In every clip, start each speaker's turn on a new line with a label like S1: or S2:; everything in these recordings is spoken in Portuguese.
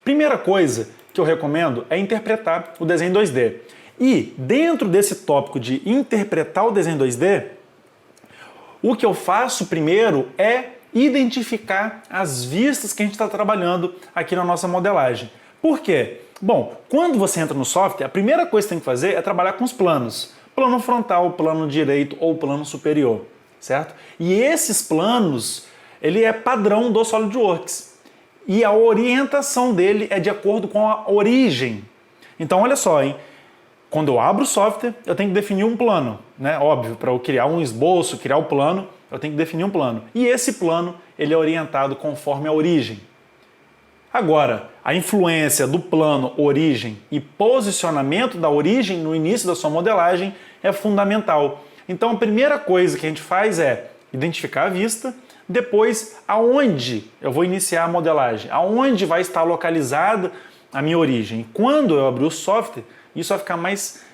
S1: Primeira coisa que eu recomendo é interpretar o desenho 2D. E dentro desse tópico de interpretar o desenho 2D, o que eu faço primeiro é identificar as vistas que a gente está trabalhando aqui na nossa modelagem. Por quê? Bom, quando você entra no software, a primeira coisa que você tem que fazer é trabalhar com os planos. Plano frontal, plano direito ou plano superior, certo? E esses planos, ele é padrão do SolidWorks. E a orientação dele é de acordo com a origem. Então, olha só, hein? Quando eu abro o software, eu tenho que definir um plano, né? Óbvio, para eu criar um esboço, criar o plano, eu tenho que definir um plano. E esse plano, ele é orientado conforme a origem. Agora, a influência do plano, origem e posicionamento da origem no início da sua modelagem é fundamental. Então, a primeira coisa que a gente faz é identificar a vista, depois aonde eu vou iniciar a modelagem, aonde vai estar localizada a minha origem. Quando eu abrir o software, isso vai ficar mais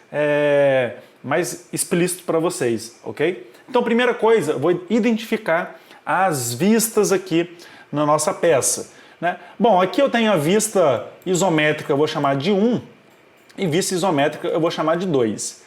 S1: explícito para vocês, ok? Então, primeira coisa, eu vou identificar as vistas aqui na nossa peça, né? Bom, aqui eu tenho a vista isométrica, eu vou chamar de 1, e vista isométrica eu vou chamar de 2.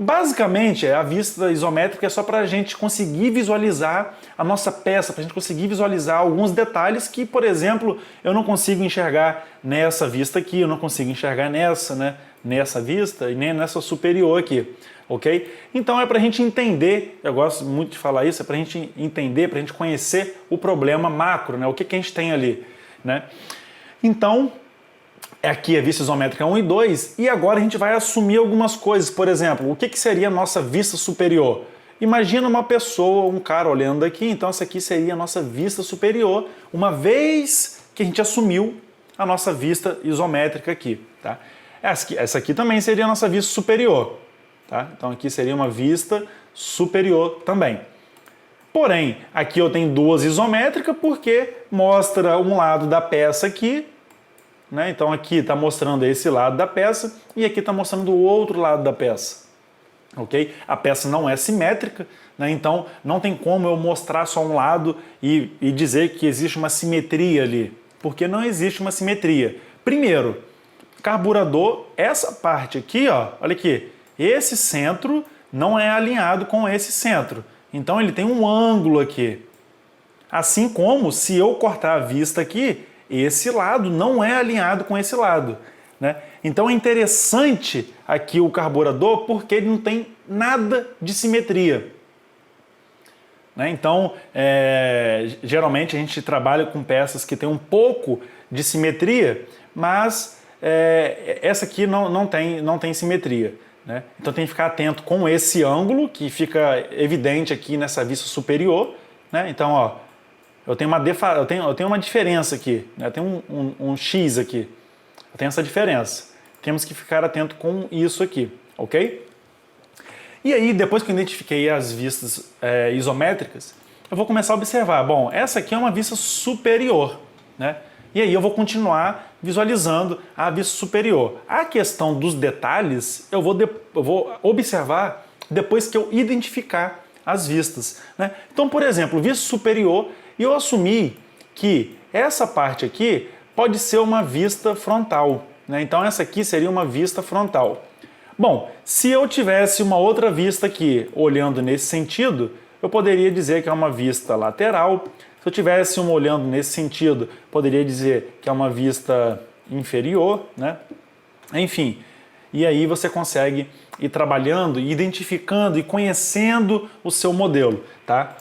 S1: Basicamente, a vista isométrica é só para a gente conseguir visualizar a nossa peça, para a gente conseguir visualizar alguns detalhes que, por exemplo, eu não consigo enxergar nessa vista aqui, eu não consigo enxergar nessa, né? Nessa vista e nem nessa superior aqui, ok? Então é para a gente entender, eu gosto muito de falar isso, é para a gente entender, para a gente conhecer o problema macro, né? O que a gente tem ali, né? Então, aqui a vista isométrica 1 e 2, e agora a gente vai assumir algumas coisas. Por exemplo, o que seria a nossa vista superior? Imagina uma pessoa, um cara olhando aqui, então essa aqui seria a nossa vista superior, uma vez que a gente assumiu a nossa vista isométrica aqui, tá? Essa aqui também seria a nossa vista superior, tá? Então aqui seria uma vista superior também. Porém, aqui eu tenho duas isométricas porque mostra um lado da peça aqui, né? Então aqui está mostrando esse lado da peça e aqui está mostrando o outro lado da peça, ok? A peça não é simétrica, né? Então não tem como eu mostrar só um lado e dizer que existe uma simetria ali, porque não existe uma simetria. Primeiro, carburador, essa parte aqui, ó, olha aqui, esse centro não é alinhado com esse centro, então ele tem um ângulo aqui. Assim como se eu cortar a vista aqui, esse lado não é alinhado com esse lado, né? Então é interessante aqui o carburador porque ele não tem nada de simetria, né? Então, geralmente a gente trabalha com peças que tem um pouco de simetria, mas essa aqui não tem simetria, né? Então tem que ficar atento com esse ângulo que fica evidente aqui nessa vista superior, né? Então, ó, eu tenho uma diferença aqui, né? Eu tenho um X aqui, eu tenho essa diferença. Temos que ficar atento com isso aqui, ok? E aí, depois que eu identifiquei as vistas isométricas, eu vou começar a observar. Bom, essa aqui é uma vista superior, né? E aí eu vou continuar visualizando a vista superior. A questão dos detalhes eu vou observar depois que eu identificar as vistas, né? Então, por exemplo, vista superior, eu assumi que essa parte aqui pode ser uma vista frontal, né? Então essa aqui seria uma vista frontal. Bom, se eu tivesse uma outra vista aqui olhando nesse sentido, eu poderia dizer que é uma vista lateral. Se eu tivesse uma olhando nesse sentido, poderia dizer que é uma vista inferior, né? Enfim, e aí você consegue ir trabalhando, identificando e conhecendo o seu modelo, tá?